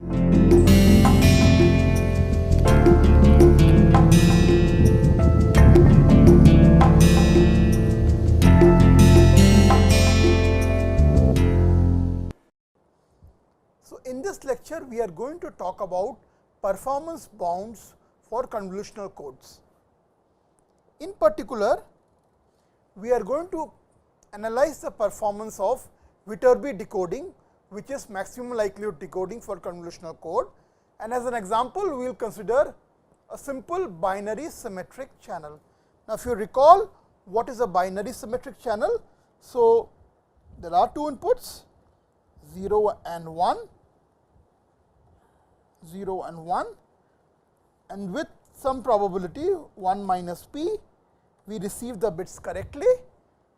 So, in this lecture we are going to talk about performance bounds for convolutional codes. In particular, we are going to analyze the performance of Viterbi decoding, which is maximum likelihood decoding for convolutional code, and as an example we will consider a simple binary symmetric channel. Now, if you recall what is a binary symmetric channel, so there are two inputs 0 and 1, 0 and 1, and with some probability 1 minus p we receive the bits correctly,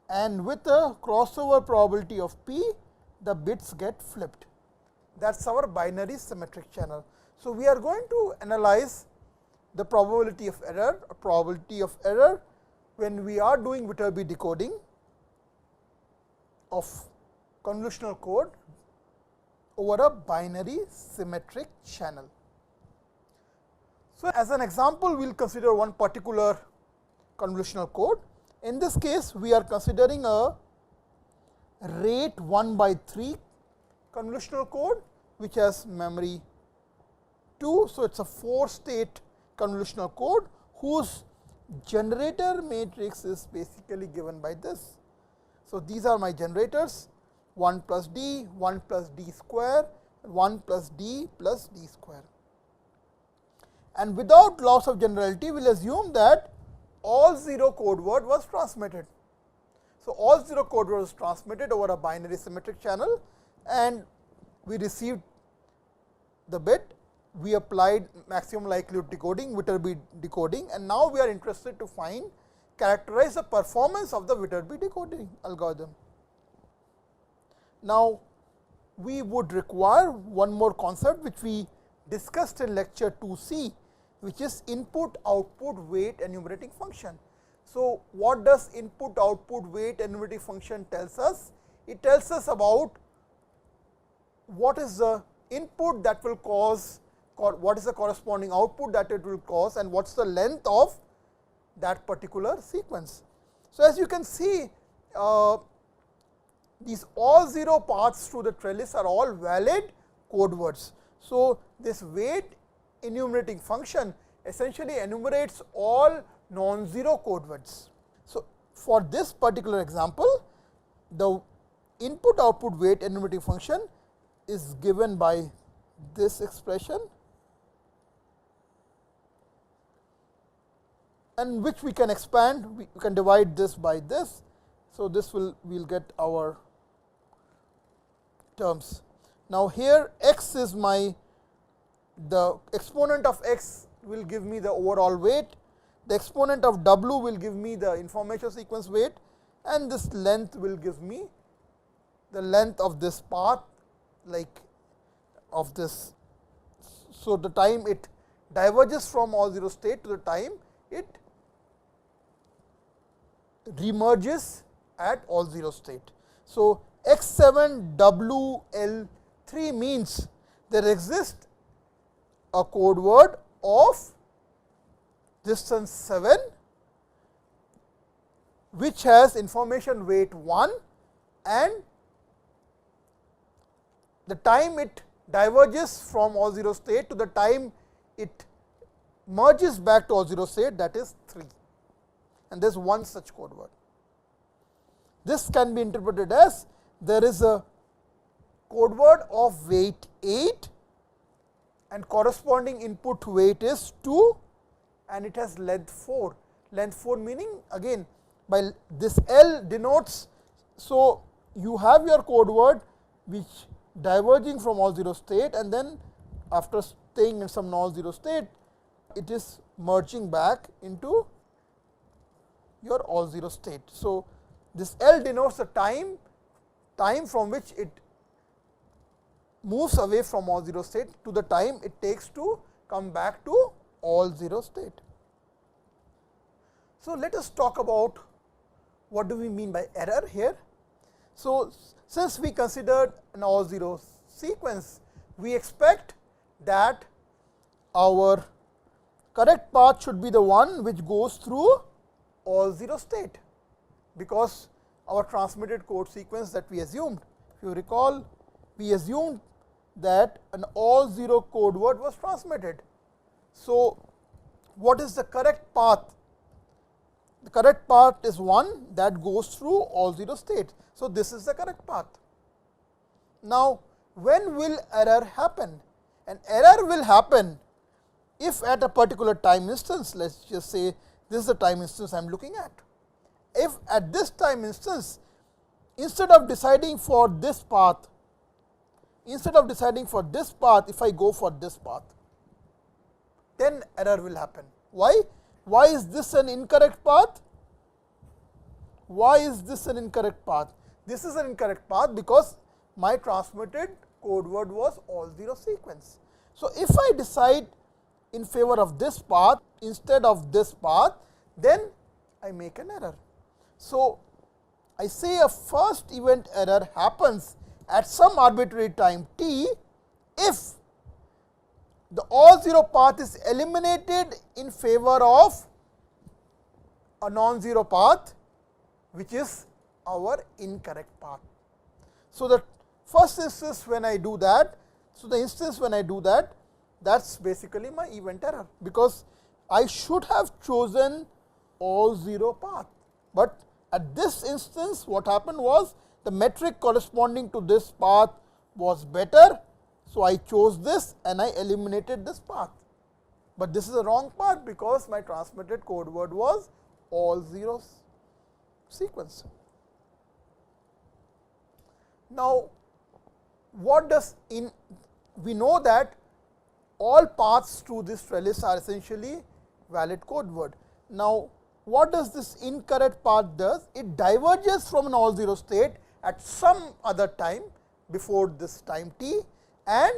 and with a crossover probability of p the bits get flipped. That is our binary symmetric channel. So, we are going to analyze the probability of error when we are doing Viterbi decoding of convolutional code over a binary symmetric channel. So, as an example we will consider one particular convolutional code. In this case we are considering a rate 1/3 convolutional code which has memory 2. So, it is a 4 state convolutional code whose generator matrix is basically given by this. So, these are my generators 1 plus d, 1 plus d square, 1 plus d square. And without loss of generality, we will assume that all 0 code word was transmitted. So, all 0 code word was transmitted over a binary symmetric channel, and we received the bit. We applied maximum likelihood decoding, Viterbi decoding, and now we are interested to characterize the performance of the Viterbi decoding algorithm. Now, we would require one more concept which we discussed in lecture 2C, which is input output weight enumerating function. So, what does input output weight enumerating function tells us? It tells us about what is the input that will cause, what is the corresponding output that it will cause, and what is the length of that particular sequence. So, as you can see, these all 0 paths through the trellis are all valid code words. So, this weight enumerating function essentially enumerates all non-zero code words. So, for this particular example, the input output weight enumerating function is given by this expression, and which we can expand, we can divide this by this. So, this we will get our terms. Now, here x is the exponent of x will give me the overall weight, the exponent of w will give me the information sequence weight, and this length will give me the length of this path, like of this. So, the time it diverges from all 0 state to the time it remerges at all 0 state. So, x7 WL3 means there exists a code word of distance 7 which has information weight 1, and the time it diverges from all 0 state to the time it merges back to all 0 state, that is 3, and there is one such code word. This can be interpreted as there is a code word of weight 8 and corresponding input weight is 2, and it has length 4. Length 4 meaning again by this L denotes. So, you have your code word which diverging from all 0 state, and then after staying in some non-zero state, it is merging back into your all 0 state. So, this L denotes the time from which it moves away from all 0 state to the time it takes to come back to all 0 state. So, let us talk about what do we mean by error here. So, since we considered an all 0 sequence, we expect that our correct path should be the one which goes through all 0 state, because our transmitted code sequence that we assumed, if you recall, we assumed that an all 0 code word was transmitted. So, what is the correct path? The correct path is one that goes through all 0 states. So, this is the correct path. Now, when will error happen? An error will happen if at a particular time instance, let us just say this is the time instance I am looking at. If at this time instance, instead of deciding for this path, if I go for this path, then error will happen. Why? Why is this an incorrect path? Why is this an incorrect path? This is an incorrect path because my transmitted code word was all 0 sequence. So, if I decide in favor of this path instead of this path, then I make an error. So, I say a first event error happens at some arbitrary time t if the all 0 path is eliminated in favor of a non-zero path, which is our incorrect path. So, the first instance when I do that, that is basically my event error, because I should have chosen all 0 path, but at this instance what happened was the metric corresponding to this path was better. So, I chose this and I eliminated this path, but this is a wrong path because my transmitted code word was all 0 sequence. Now, what does we know that all paths to this trellis are essentially valid code word. Now, what does this incorrect path does? It diverges from an all 0 state at some other time before this time t and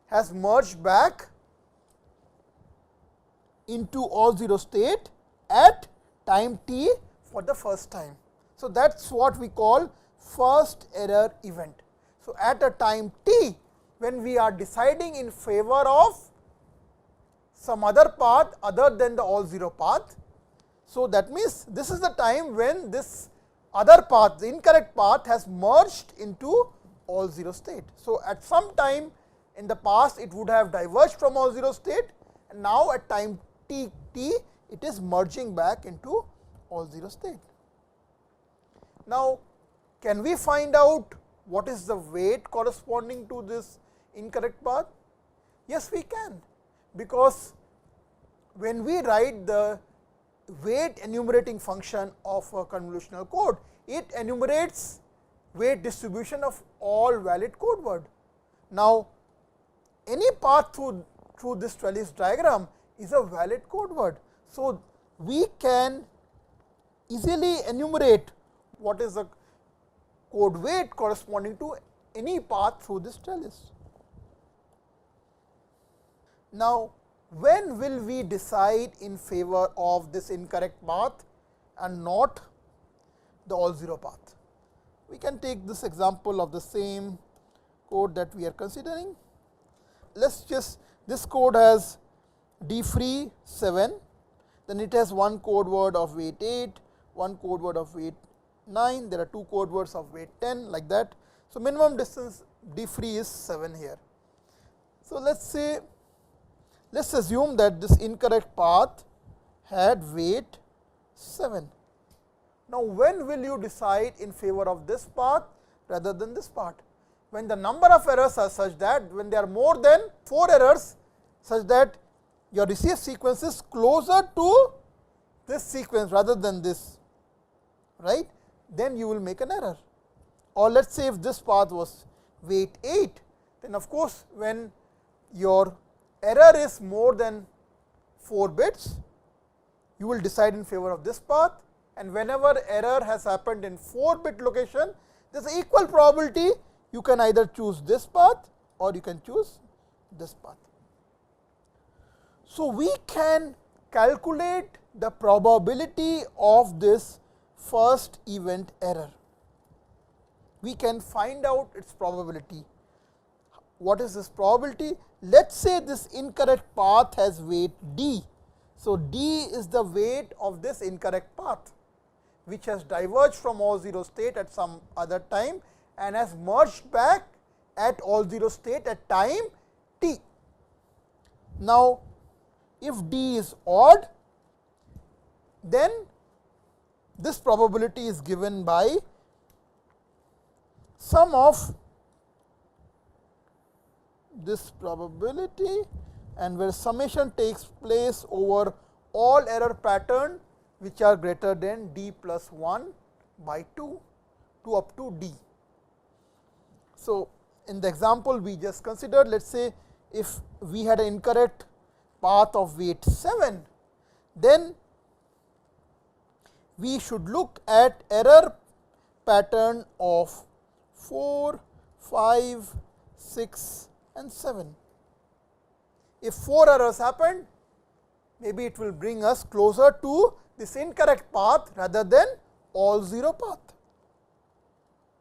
has merged back into all 0 state at time t for the first time. So, that is what we call first error event. So, at a time t, when we are deciding in favor of some other path other than the all 0 path. So, that means this is the time when this other path, the incorrect path has merged into all 0 state. So, at some time in the past it would have diverged from all 0 state, and now at time t it is merging back into all 0 state. Now, can we find out what is the weight corresponding to this incorrect path? Yes, we can, because when we write the weight enumerating function of a convolutional code, it enumerates weight distribution of all valid code word. Now, any path through this trellis diagram is a valid code word. So, we can easily enumerate what is the code weight corresponding to any path through this trellis. Now, when will we decide in favor of this incorrect path and not the all 0 path? We can take this example of the same code that we are considering. Let us just, this code has d free 7, then it has one code word of weight 8, one code word of weight 9, there are two code words of weight 10, like that. So, minimum distance d free is 7 here. So, let us assume that this incorrect path had weight 7. Now, when will you decide in favor of this path rather than this path? When the number of errors are such that, when there are more than 4 errors such that your received sequence is closer to this sequence rather than this, right, then you will make an error. Or let us say if this path was weight 8, then of course, when your error is more than 4 bits, you will decide in favor of this path, and whenever error has happened in 4-bit location, there is equal probability you can either choose this path or you can choose this path. So, we can calculate the probability of this first event error. We can find out its probability. what is this probability? Let us say this incorrect path has weight d. So, d is the weight of this incorrect path, which has diverged from all 0 state at some other time and has merged back at all 0 state at time t. Now, if d is odd, then this probability is given by sum of this probability, and where summation takes place over all error pattern which are greater than d plus 1 by 2 to up to d. So, in the example we just considered, let us say if we had an incorrect path of weight 7, then we should look at error pattern of 4, 5, 6 and 7. If 4 errors happened, maybe it will bring us closer to this incorrect path rather than all 0 path.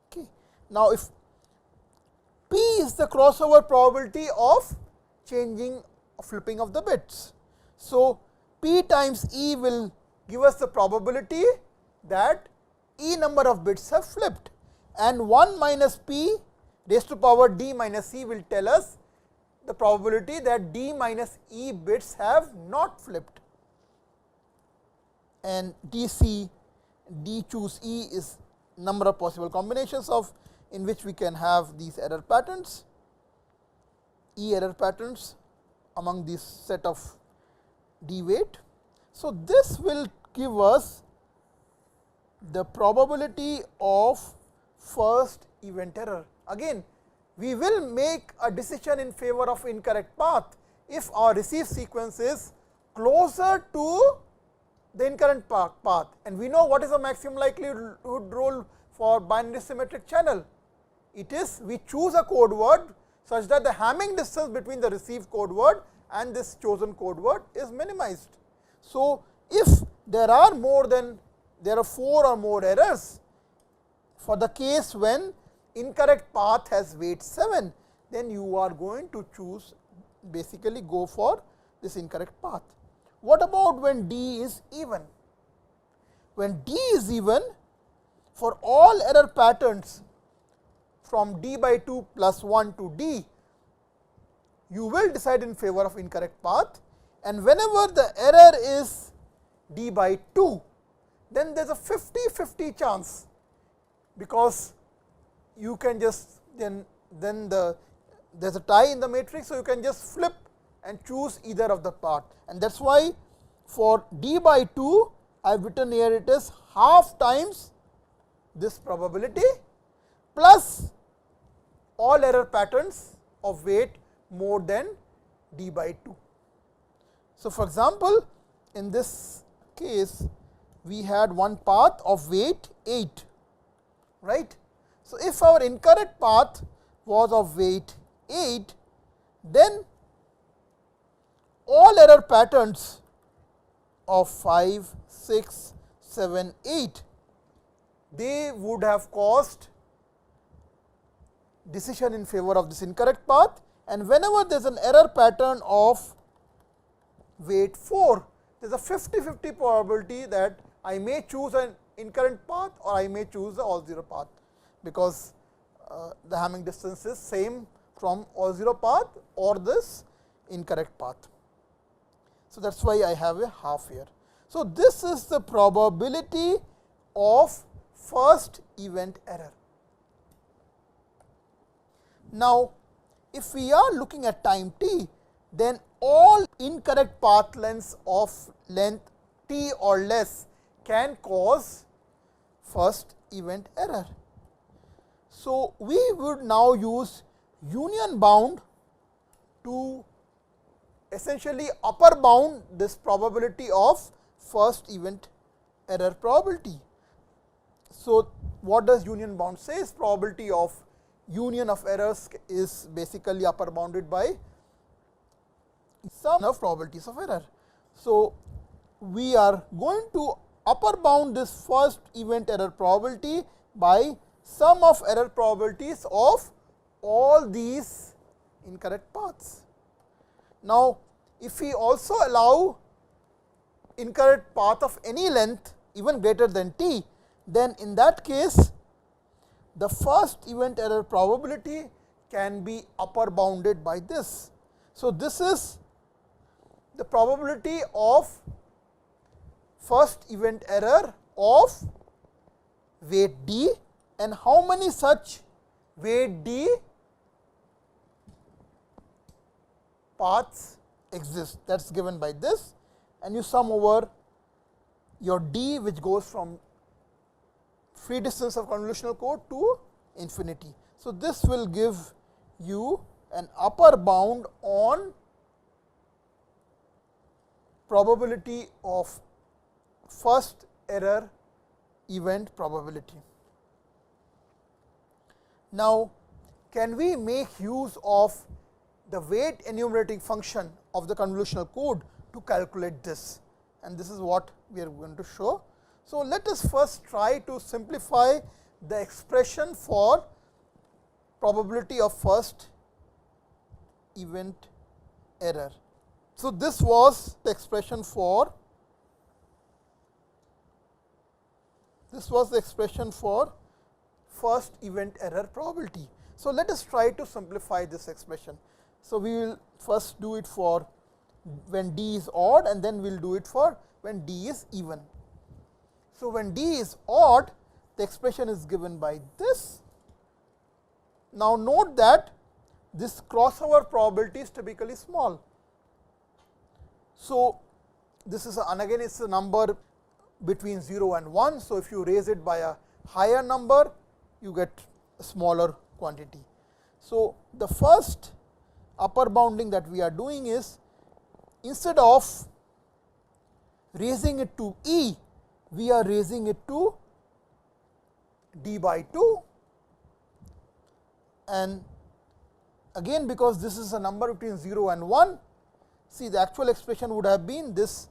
Okay. Now, if P is the crossover probability of changing flipping of the bits. So, P times E will give us the probability that E number of bits have flipped, and 1 minus P raised to power d minus E will tell us the probability that d minus E bits have not flipped, and DC d choose E is number of possible combinations of in which we can have these error patterns, E error patterns among this set of d weight. So, this will give us the probability of first event error. Again, we will make a decision in favor of incorrect path if our receive sequence is closer to the incorrect path, and we know what is the maximum likelihood rule for binary symmetric channel. It is we choose a code word such that the Hamming distance between the received code word and this chosen code word is minimized. So, if there are 4 or more errors for the case when incorrect path has weight 7, then you are going to choose basically go for this incorrect path. What about when d is even? When d is even, for all error patterns from d by 2 plus 1 to d, you will decide in favor of incorrect path, and whenever the error is d by 2, then there is a 50-50 chance, because you can just then there is a tie in the matrix. So, you can just flip and choose either of the part, and that is why for d by 2 I have written here it is half times this probability plus all error patterns of weight more than d by 2. So, for example, in this case we had one path of weight 8, right. So, if our incorrect path was of weight 8, then all error patterns of 5, 6, 7, 8, they would have caused decision in favor of this incorrect path, and whenever there is an error pattern of weight 4, there is a 50-50 probability that I may choose an incorrect path or I may choose the all 0 path, because the Hamming distance is same from all 0 path or this incorrect path. So, that is why I have a half here. So, this is the probability of first event error. Now, if we are looking at time t, then all incorrect path lengths of length t or less can cause first event error. So, we would now use union bound to essentially upper bound this probability of first event error probability. So, what does union bound say? Is probability of union of errors is basically upper bounded by sum of probabilities of error. So, we are going to upper bound this first event error probability by sum of error probabilities of all these incorrect paths. Now, if we also allow incorrect path of any length even greater than t, then in that case the first event error probability can be upper bounded by this. So, this is the probability of first event error of weight d, and how many such weight d paths exist, that is given by this, and you sum over your d which goes from free distance of convolutional code to infinity. So, this will give you an upper bound on probability of first error event probability. Now, can we make use of the weight enumerating function of the convolutional code to calculate this, and this is what we are going to show. So, let us first try to simplify the expression for probability of first event error. So, this was the expression for first event error probability. So, let us try to simplify this expression. So, we will first do it for when d is odd, and then we will do it for when d is even. So, when d is odd, the expression is given by this. Now, note that this crossover probability is typically small. So, this is and again it is a number between 0 and 1. So, if you raise it by a higher number, you get a smaller quantity. So, the first upper bounding that we are doing is, instead of raising it to e, we are raising it to d by 2, and again because this is a number between 0 and 1, see the actual expression would have been this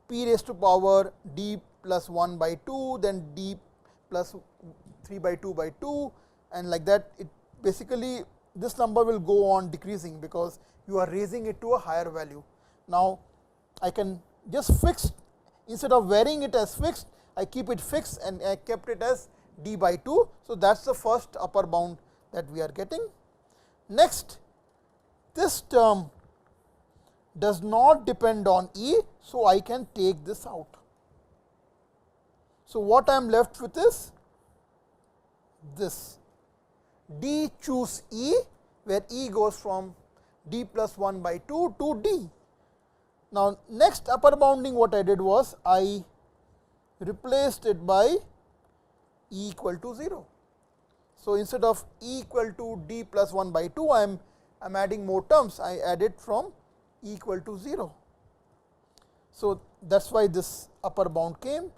p raised to power d plus 1 by 2, then d plus 3 by 2 by 2, and like that it basically this number will go on decreasing because you are raising it to a higher value. Now, I can just fix, instead of varying it as fixed, I keep it fixed and I kept it as d by 2. So, that is the first upper bound that we are getting. Next, this term does not depend on e, so I can take this out. So, what I am left with is this d choose e, where e goes from d plus 1 by 2 to d. Now, next upper bounding what I did was I replaced it by e equal to 0. So, instead of e equal to d plus 1 by 2, I am adding more terms, I added from e equal to 0. So, that is why this upper bound came,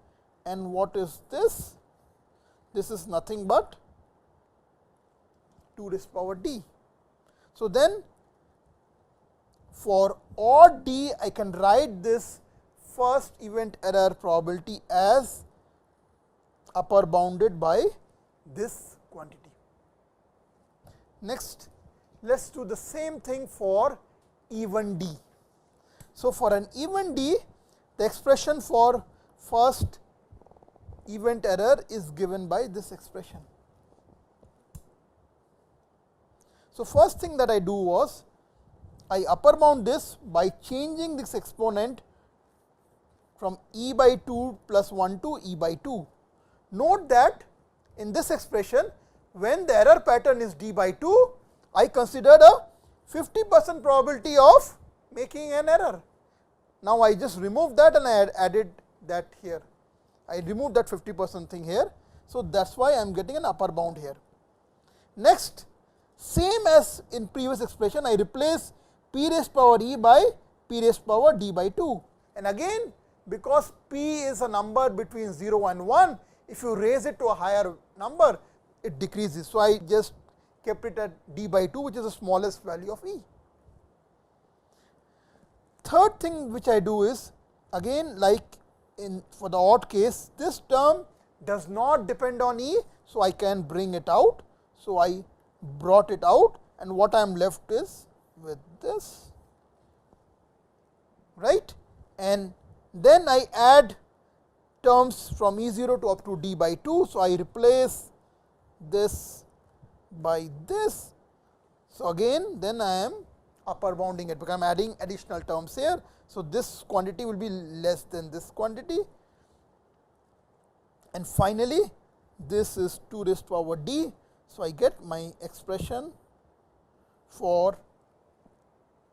and what is this? This is nothing but 2 raised power d. So, then for odd d, I can write this first event error probability as upper bounded by this quantity. Next, let us do the same thing for even d. So, for an even d, the expression for first event error is given by this expression. So, first thing that I do was I upper bound this by changing this exponent from e by 2 plus 1 to e by 2. Note that in this expression, when the error pattern is d by 2, I considered a 50% probability of making an error. Now, I just removed that and I added that here. I removed that 50% thing here. So, that is why I am getting an upper bound here. Next, same as in previous expression, I replace p raised power e by p raised power d by 2. And again, because p is a number between 0 and 1, if you raise it to a higher number, it decreases. So, I just kept it at d by 2, which is the smallest value of e. Third thing which I do is, again like in for the odd case, this term does not depend on e. So, I can bring it out. So, I brought it out, and what I am left is with this, right, and then I add terms from E0 to up to d by 2. So, I replace this by this. So, again then I am upper bounding it because I am adding additional terms here. So, this quantity will be less than this quantity, and finally, this is 2 raised to power d. So, I get my expression for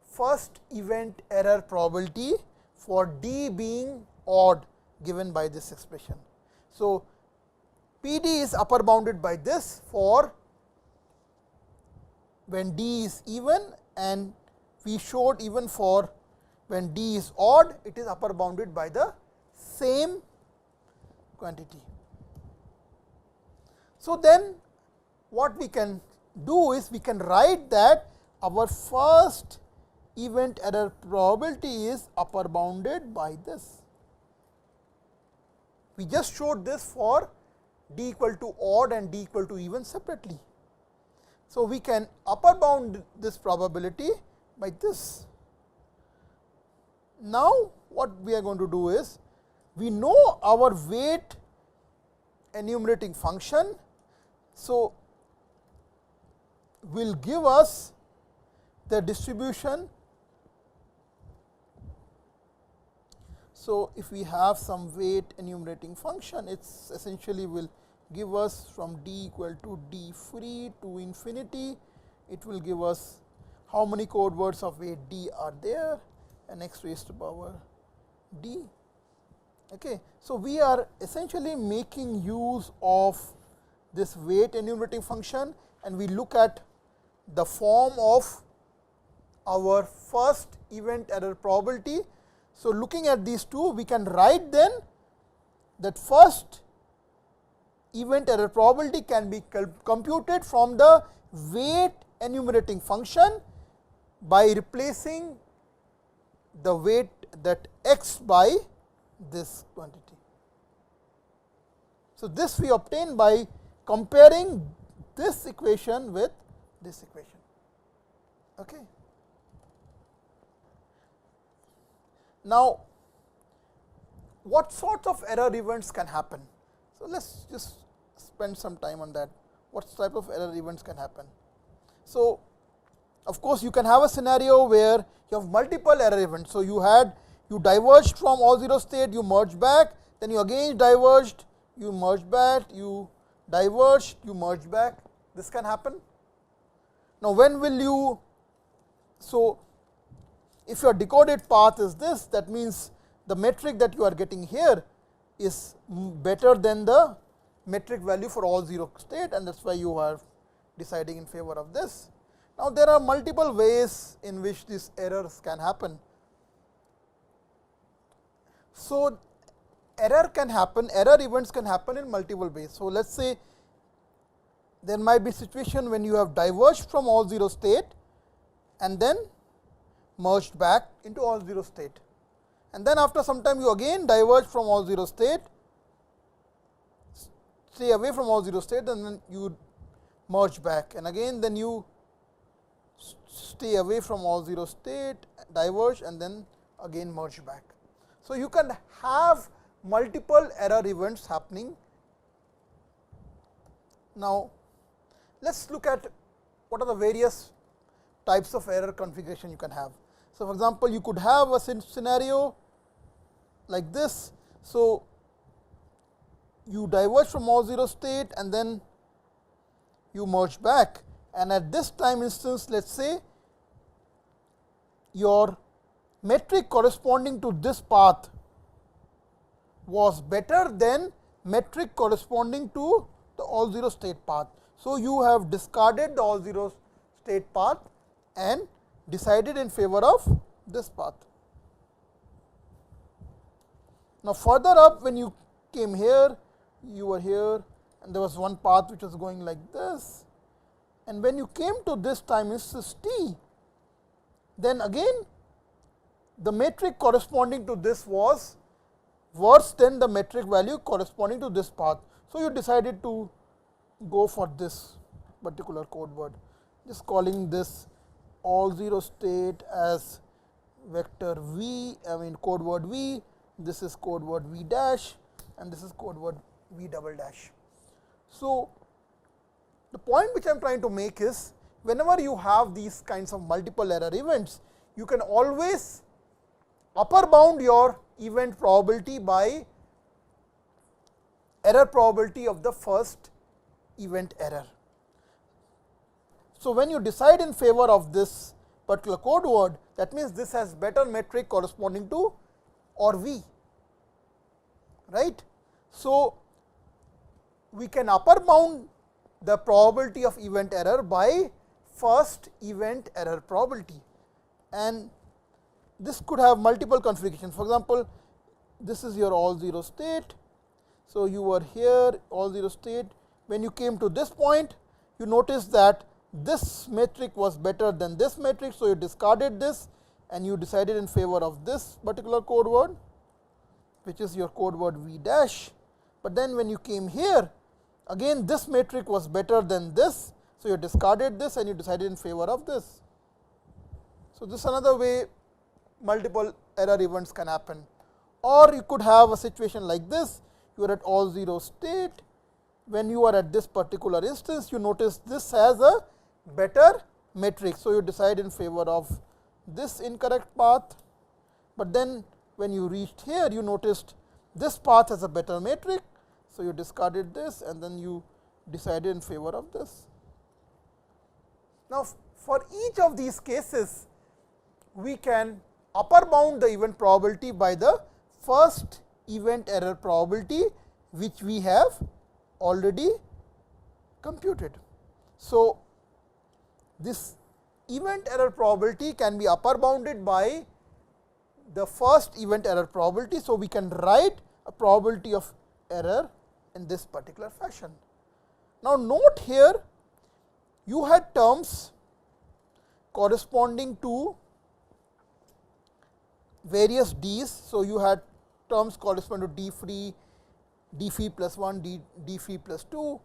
first event error probability for d being odd given by this expression. So, PD is upper bounded by this for when d is even, and we showed even for when d is odd, it is upper bounded by the same quantity. So, then what we can do is we can write that our first event error probability is upper bounded by this. We just showed this for d equal to odd and d equal to even separately. So, we can upper bound this probability by this. Now, what we are going to do is, we know our weight enumerating function. So, will give us the distribution. So, if we have some weight enumerating function, it essentially will give us from d equal to d free to infinity, it will give us how many code words of weight d are there, and x raised to power d. Okay. So, we are essentially making use of this weight enumerating function, and we look at the form of our first event error probability. So, looking at these two, we can write then that first event error probability can be computed from the weight enumerating function by replacing the weight that x by this quantity. So, this we obtain by comparing this equation with this equation. Okay. Now, what sorts of error events can happen? So, let us just spend some time on that. What type of error events can happen? So, of course, you can have a scenario where you have multiple error events. So, you diverged from all 0 state, you merged back, then you again diverged, you merged back, you diverged, you merged back. This can happen. Now, when will you? So, if your decoded path is this, that means the metric that you are getting here is better than the metric value for all 0 state, and that is why you are deciding in favor of this. Now, there are multiple ways in which these errors can happen. So, error events can happen in multiple ways. So, let us say there might be a situation when you have diverged from all 0 state and then merged back into all 0 state, and then after some time you again diverge from all 0 state, stay away from all 0 state, and then you merge back, and again then you stay away from all 0 state, diverge, and then again merge back. So, you can have multiple error events happening. Now, let us look at what are the various types of error configuration you can have. So, for example, you could have a scenario like this. So, you diverge from all 0 state and then you merge back, and at this time instance, let us say your metric corresponding to this path was better than metric corresponding to the all 0 state path. So, you have discarded the all 0 state path and decided in favor of this path. Now, further up, when you came here, you were here, and there was one path which was going like this, and when you came to this time instance t, then again the metric corresponding to this was worse than the metric value corresponding to this path. So, you decided to go for this particular code word, just calling this all 0 state as vector V, code word V, this is code word V dash, and this is code word V double dash. So, the point which I am trying to make is, whenever you have these kinds of multiple error events, you can always upper bound your event probability by error probability of the first event error. So, when you decide in favor of this particular code word, that means this has better metric corresponding to or V, right. So, we can upper bound the probability of event error by first event error probability, and this could have multiple configurations. For example, this is your all 0 state. So, you were here all 0 state, when you came to this point, you notice that this metric was better than this metric. So, you discarded this and you decided in favor of this particular code word, which is your code word V dash, but then when you came here, again this metric was better than this. So, you discarded this and you decided in favor of this. So, this is another way multiple error events can happen, or you could have a situation like this. You are at all 0 state, when you are at this particular instance, you notice this has a better metric. So, you decide in favor of this incorrect path, but then when you reached here, you noticed this path has a better metric. So, you discarded this and then you decided in favor of this. Now, for each of these cases, we can upper bound the event probability by the first event error probability, which we have already computed. So, this event error probability can be upper bounded by the first event error probability. So, we can write a probability of error in this particular fashion. Now, note here you had terms corresponding to various D's. So, you had terms corresponding to D free, D free plus 1, D free plus 2.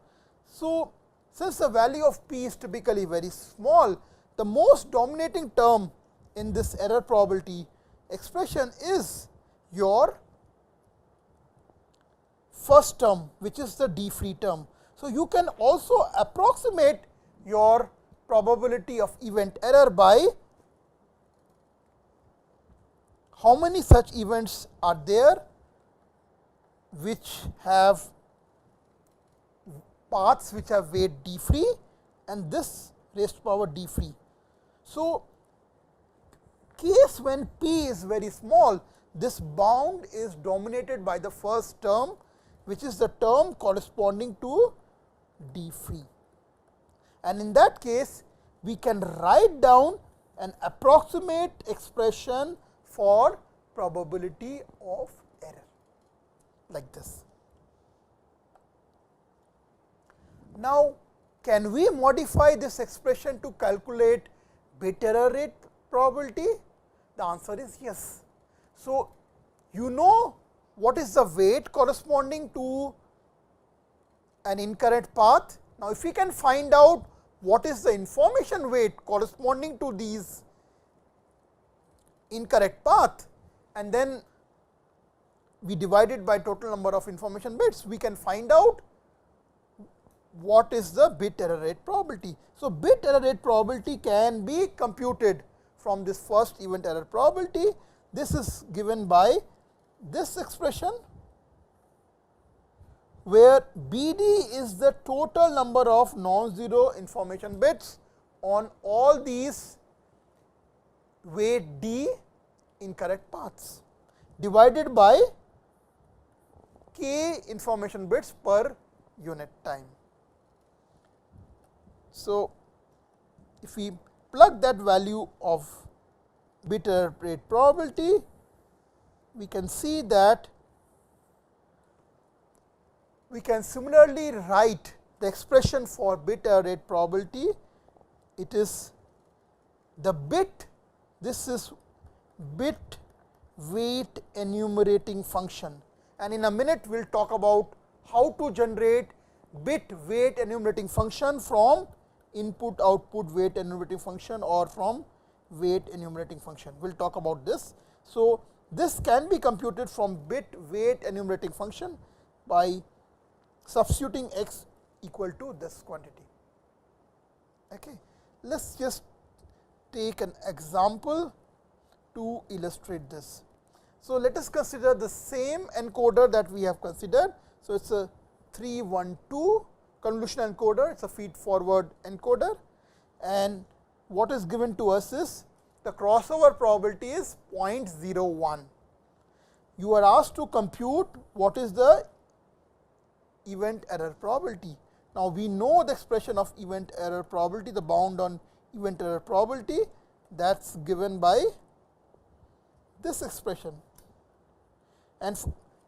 So, since the value of P is typically very small, the most dominating term in this error probability expression is your first term, which is the D free term. So, you can also approximate your probability of event error by how many such events are there which have paths which have weight D free and this raised to power D free. So, case when P is very small, this bound is dominated by the first term, which is the term corresponding to D free, and in that case we can write down an approximate expression for probability of error like this. Now, can we modify this expression to calculate bit error rate probability? The answer is yes. So, you know what is the weight corresponding to an incorrect path. Now, if we can find out what is the information weight corresponding to these incorrect path, and then we divide it by total number of information bits, we can find out what is the bit error rate probability. So, bit error rate probability can be computed from this first event error probability. This is given by this expression, where BD is the total number of non-zero information bits on all these weight D incorrect paths, divided by k information bits per unit time. So, if we plug that value of bit error rate probability, we can see that we can similarly write the expression for bit error rate probability. It is the bit, this is bit weight enumerating function, and in a minute we will talk about how to generate bit weight enumerating function from input output weight enumerating function or from weight enumerating function. We will talk about this. So, this can be computed from bit weight enumerating function by substituting x equal to this quantity. Okay. Let us just take an example to illustrate this. So, let us consider the same encoder that we have considered. So, it is a 312 convolutional encoder, it is a feed forward encoder, and what is given to us is the crossover probability is 0.01. You are asked to compute what is the event error probability. Now, we know the expression of event error probability, the bound on event error probability, that is given by this expression. And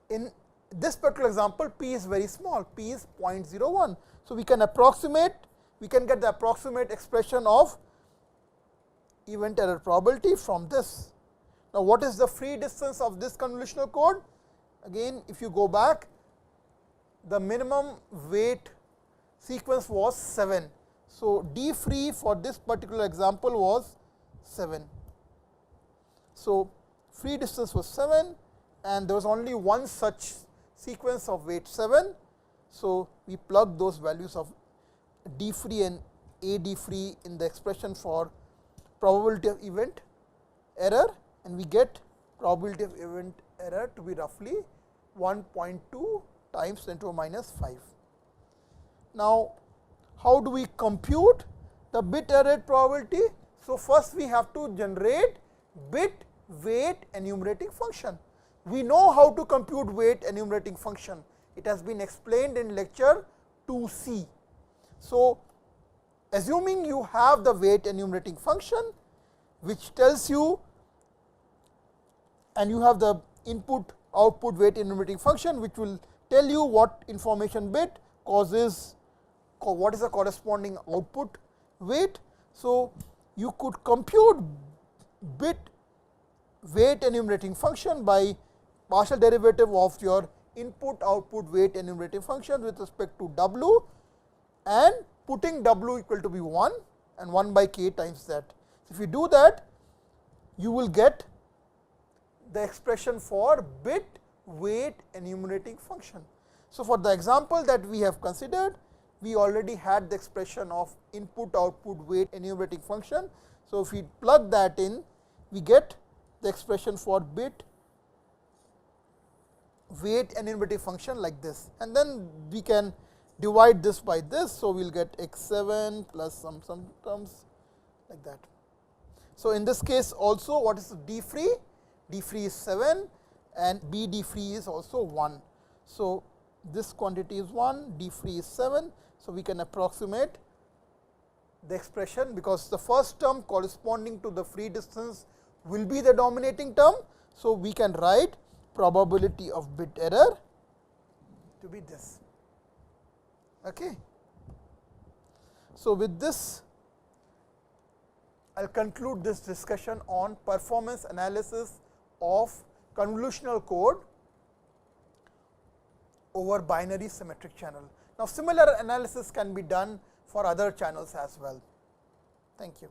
in this particular example, p is very small, p is 0.01. So, we can approximate, we can get the approximate expression of event error probability from this. Now, what is the free distance of this convolutional code? Again, if you go back, the minimum weight sequence was 7. So, d free for this particular example was 7. So, free distance was 7 and there was only one such sequence of weight 7. So, we plug those values of d free and a d free in the expression for probability of event error, and we get probability of event error to be roughly 1.2 times 10 to the minus 5. Now, how do we compute the bit error probability? So, first we have to generate bit weight enumerating function. We know how to compute weight enumerating function. It has been explained in lecture 2C. So, assuming you have the weight enumerating function which tells you, and you have the input output weight enumerating function which will tell you what information bit causes, what is the corresponding output weight. So, you could compute bit weight enumerating function by partial derivative of your input output weight enumerating function with respect to w and putting w equal to be 1 and 1 by k times that. If you do that, you will get the expression for bit weight enumerating function. So, for the example that we have considered, we already had the expression of input output weight enumerating function. So, if we plug that in, we get the expression for bit weight enumerating function like this, and then we can divide this by this. So, we will get x 7 plus some terms like that. So, in this case also, what is d free? D free is 7 and b d free is also 1. So, this quantity is 1, d free is 7. So, we can approximate the expression, because the first term corresponding to the free distance will be the dominating term. So, we can write probability of bit error to be this. Okay. So, with this I will conclude this discussion on performance analysis of convolutional code over binary symmetric channel. Now, similar analysis can be done for other channels as well. Thank you.